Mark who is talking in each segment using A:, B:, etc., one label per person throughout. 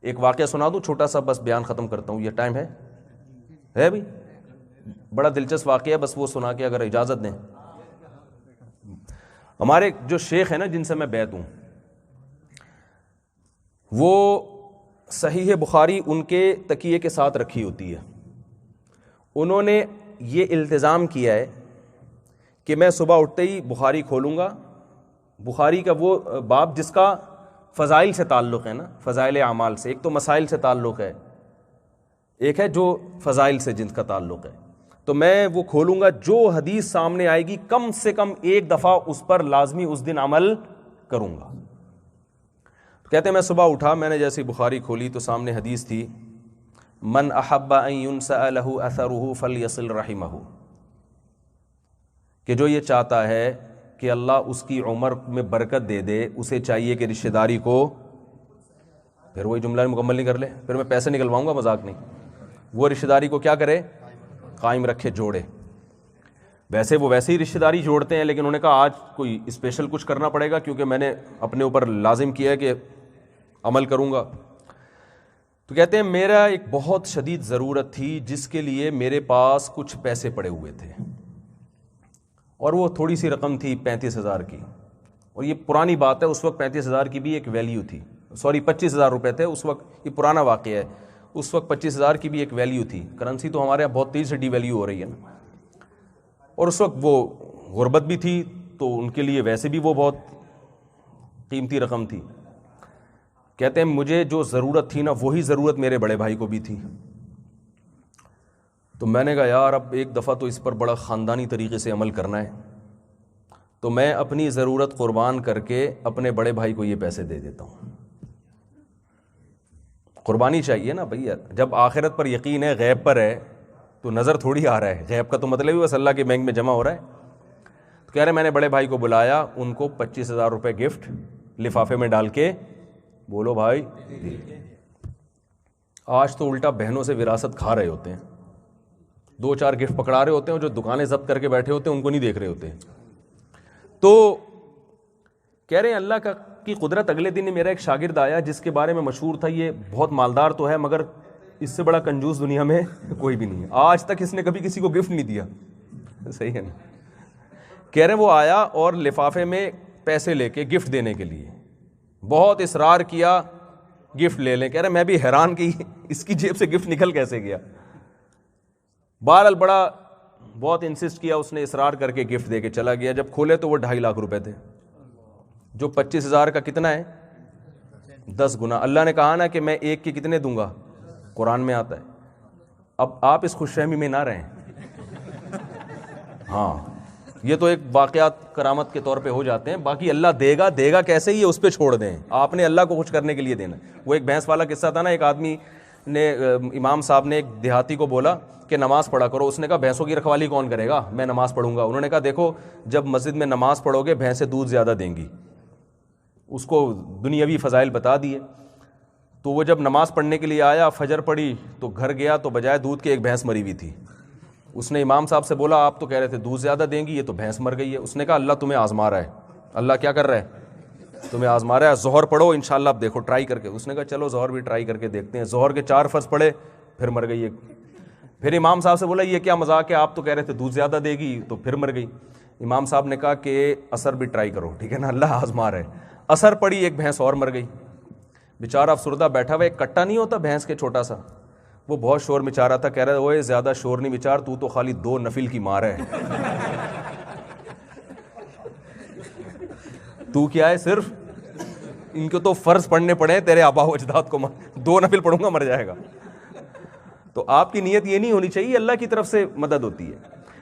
A: ایک واقعہ سنا دوں چھوٹا سا، بس بیان ختم کرتا ہوں، یہ ٹائم ہے بھائی؟ بڑا دلچسپ واقعہ ہے، بس وہ سنا کے اگر اجازت دیں۔ ہمارے جو شیخ ہیں نا جن سے میں بیعت ہوں، وہ صحیح بخاری ان کے تکیے کے ساتھ رکھی ہوتی ہے۔ انہوں نے یہ التزام کیا ہے کہ میں صبح اٹھتے ہی بخاری کھولوں گا، بخاری کا وہ باب جس کا فضائل سے تعلق ہے نا، فضائل اعمال سے، ایک تو مسائل سے تعلق ہے، ایک ہے جو فضائل سے جن کا تعلق ہے، تو میں وہ کھولوں گا، جو حدیث سامنے آئے گی کم سے کم ایک دفعہ اس پر لازمی اس دن عمل کروں گا۔ کہتے ہیں میں صبح اٹھا، میں نے جیسی بخاری کھولی تو سامنے حدیث تھی، من احب ان ينسأ له اثره فليصل رحمه، کہ جو یہ چاہتا ہے کہ اللہ اس کی عمر میں برکت دے دے، اسے چاہیے کہ رشتہ داری کو، پھر وہی جملہ مکمل نہیں کر لے، پھر میں پیسے نکلواؤں گا، مذاق نہیں، وہ رشتہ داری کو کیا کرے، قائم رکھے، جوڑے۔ ویسے وہ ویسے ہی رشتہ داری جوڑتے ہیں، لیکن انہوں نے کہا آج کوئی اسپیشل کچھ کرنا پڑے گا کیونکہ میں نے اپنے اوپر لازم کیا ہے کہ عمل کروں گا۔ تو کہتے ہیں میرا ایک بہت شدید ضرورت تھی جس کے لیے میرے پاس کچھ پیسے پڑے ہوئے تھے، اور وہ تھوڑی سی رقم تھی 35,000 کی، اور یہ پرانی بات ہے، اس وقت 35,000 کی بھی ایک ویلیو تھی، 25,000 روپے تھے اس وقت، یہ پرانا واقعہ ہے، اس وقت 25,000 کی بھی ایک ویلیو تھی۔ کرنسی تو ہمارے یہاں بہت تیزی سے ڈی ویلیو ہو رہی ہے نا، اور اس وقت وہ غربت بھی تھی تو ان کے لیے ویسے بھی وہ بہت قیمتی رقم تھی۔ کہتے ہیں مجھے جو ضرورت تھی نا وہی ضرورت میرے بڑے بھائی کو بھی تھی، تو میں نے کہا یار اب ایک دفعہ تو اس پر بڑا خاندانی طریقے سے عمل کرنا ہے، تو میں اپنی ضرورت قربان کر کے اپنے بڑے بھائی کو یہ پیسے دے دیتا ہوں۔ قربانی چاہیے نا بھئی، جب آخرت پر یقین ہے، غیب پر ہے، تو نظر تھوڑی آ رہا ہے، غیب کا تو مطلب ہی بس اللہ کے بینک میں جمع ہو رہا ہے۔ تو کہہ رہے میں نے بڑے بھائی کو بلایا، ان کو 25,000 روپے گفٹ لفافے میں ڈال کے، بولو بھائی، آج تو الٹا بہنوں سے وراثت کھا رہے ہوتے ہیں، 2-4 گفٹ پکڑا رہے ہوتے ہیں، جو دکانیں ضبط کر کے بیٹھے ہوتے ہیں ان کو نہیں دیکھ رہے ہوتے ہیں۔ تو کہہ رہے ہیں اللہ کی قدرت، اگلے دن میرا ایک شاگرد آیا جس کے بارے میں مشہور تھا یہ بہت مالدار تو ہے مگر اس سے بڑا کنجوس دنیا میں کوئی بھی نہیں ہے، آج تک اس نے کبھی کسی کو گفٹ نہیں دیا، صحیح ہے نا؟ کہہ رہے وہ آیا اور لفافے میں پیسے لے کے گفٹ دینے کے لیے بہت اصرار کیا، گفٹ لے لیں۔ کہہ رہے میں بھی حیران کہ اس کی جیب سے گفٹ نکل کیسے گیا۔ بہرحال بہت انسسٹ کیا اس نے، اصرار کر کے گفٹ دے کے چلا گیا۔ جب کھولے تو وہ 2.5 لاکھ روپے تھے، جو 25,000 کا کتنا ہے، 10 گنا۔ اللہ نے کہا نا کہ میں ایک کے کتنے دوں گا، قرآن میں آتا ہے۔ اب آپ اس خوش فہمی میں نہ رہیں، ہاں یہ تو ایک واقعات کرامت کے طور پہ ہو جاتے ہیں، باقی اللہ دے گا کیسے ہی اس پہ چھوڑ دیں، آپ نے اللہ کو خوش کرنے کے لیے دینا۔ وہ ایک بھینس والا قصہ تھا نا، ایک آدمی نے، امام صاحب نے ایک دیہاتی کو بولا کہ نماز پڑھا کرو، اس نے کہا بھینسوں کی رکھوالی کون کرے گا، میں نماز پڑھوں گا۔ انہوں نے کہا دیکھو جب مسجد میں نماز پڑھو گے بھینسیں دودھ زیادہ دیں گی، اس کو دنیاوی فضائل بتا دیے۔ تو وہ جب نماز پڑھنے کے لیے آیا، فجر پڑھی تو گھر گیا تو بجائے دودھ کے ایک بھینس مری ہوئی تھی۔ اس نے امام صاحب سے بولا آپ تو کہہ رہے تھے دودھ زیادہ دیں گی، یہ تو بھینس مر گئی ہے۔ اس نے کہا اللہ تمہیں آزما رہا ہے، اللہ کیا کر رہا ہے، تمہیں آزما رہا ہے، ظہر پڑھو انشاءاللہ اب دیکھو ٹرائی کر کے۔ اس نے کہا چلو ظہر بھی ٹرائی کر کے دیکھتے ہیں۔ ظہر کے 4 فرض پڑھے، پھر مر گئی ایک۔ پھر امام صاحب سے بولا یہ کیا مذاق ہے، آپ تو کہہ رہے تھے دودھ زیادہ دے گی، تو پھر مر گئی۔ امام صاحب نے کہا کہ اثر بھی ٹرائی کرو، ٹھیک ہے نا، اللہ آزما رہا ہے۔ اثر پڑی، ایک بھینس اور مر گئی۔ بیچارہ افسردہ بیٹھا ہوا، ایک کٹا نہیں ہوتا بھینس کے چھوٹا سا، وہ بہت شور مچا رہا تھا، کہہ رہا اوئے زیادہ شور نہیں مچار، تو خالی 2 نفل کی مار ہے، تو کیا ہے، صرف ان کو تو فرض پڑھنے پڑے تیرے آبا و اجداد کو، 2 نفل پڑھوں گا مر جائے گا۔ تو آپ کی نیت یہ نہیں ہونی چاہیے، اللہ کی طرف سے مدد ہوتی ہے۔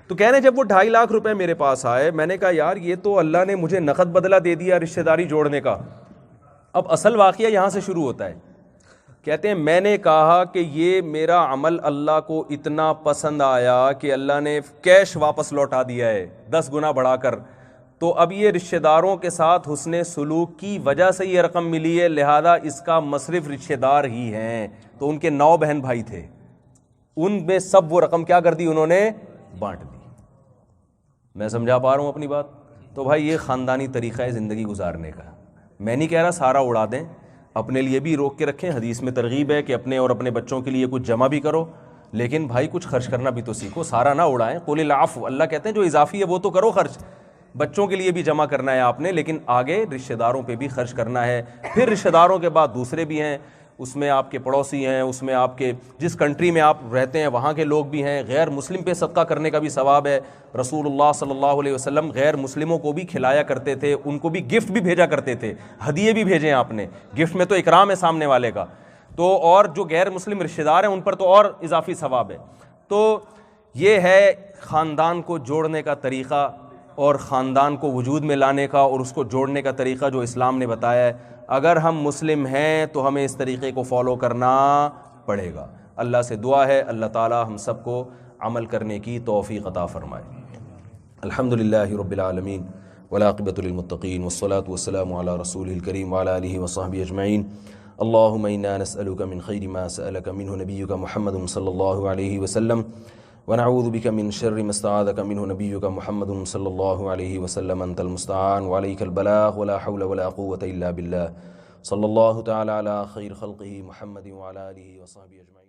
A: تو کہہ رہے جب وہ 2.5 لاکھ روپے میرے پاس آئے، میں نے کہا یار یہ تو اللہ نے مجھے نقد بدلہ دے دیا رشتہ داری جوڑنے کا۔ اب اصل واقعہ یہاں سے شروع ہوتا ہے۔ کہتے ہیں میں نے کہا کہ یہ میرا عمل اللہ کو اتنا پسند آیا کہ اللہ نے کیش واپس لوٹا دیا ہے 10 گنا بڑھا کر، تو اب یہ رشتہ داروں کے ساتھ حسن سلوک کی وجہ سے یہ رقم ملی ہے، لہذا اس کا مصرف رشتہ دار ہی ہیں۔ تو ان کے 9 بہن بھائی تھے، ان میں سب وہ رقم کیا کر دی، انہوں نے بانٹ دی۔ میں سمجھا پا رہا ہوں اپنی بات؟ تو بھائی یہ خاندانی طریقہ ہے زندگی گزارنے کا۔ میں نہیں کہہ رہا سارا اڑا دیں، اپنے لیے بھی روک کے رکھیں. حدیث میں ترغیب ہے کہ اپنے اور اپنے بچوں کے لیے کچھ جمع بھی کرو, لیکن بھائی کچھ خرچ کرنا بھی تو سیکھو, سارا نہ اڑائیں. قل العفو, اللہ کہتے ہیں جو اضافی ہے وہ تو کرو خرچ, بچوں کے لیے بھی جمع کرنا ہے آپ نے, لیکن آگے رشتہ داروں پہ بھی خرچ کرنا ہے. پھر رشتہ داروں کے بعد دوسرے بھی ہیں, اس میں آپ کے پڑوسی ہیں, اس میں آپ کے جس کنٹری میں آپ رہتے ہیں وہاں کے لوگ بھی ہیں. غیر مسلم پہ صدقہ کرنے کا بھی ثواب ہے. رسول اللہ صلی اللہ علیہ وسلم غیر مسلموں کو بھی کھلایا کرتے تھے, ان کو بھی گفٹ بھی بھیجا کرتے تھے, ہدیے بھی بھیجے آپ نے. گفٹ میں تو اکرام ہے سامنے والے کا, تو اور جو غیر مسلم رشتہ دار ہیں ان پر تو اور اضافی ثواب ہے. تو یہ ہے خاندان کو جوڑنے کا طریقہ اور خاندان کو وجود میں لانے کا اور اس کو جوڑنے کا طریقہ جو اسلام نے بتایا ہے. اگر ہم مسلم ہیں تو ہمیں اس طریقے کو فالو کرنا پڑے گا. اللہ سے دعا ہے اللہ تعالی ہم سب کو عمل کرنے کی توفیق عطا فرمائے. الحمدللہ رب العالمین والعاقبۃ للمتقین والصلاة والسلام علی رسول الکریم وعلی آلہ وصحبہ اجمعین. اللہم انا نسألک من خیر ما سألک منہ نبیک محمد صلی اللہ علیہ وسلم ونعوذ بک من شر ما استعاذک منہ نبیک محمد صلی اللہ علیہ وسلم. انت المستعان وعلیک البلاغ ولا حول ولا قوة الا باللہ. صلی اللہ تعالی علی خیر خلقہ محمد وعلی آلہ وصحبہ اجمعین.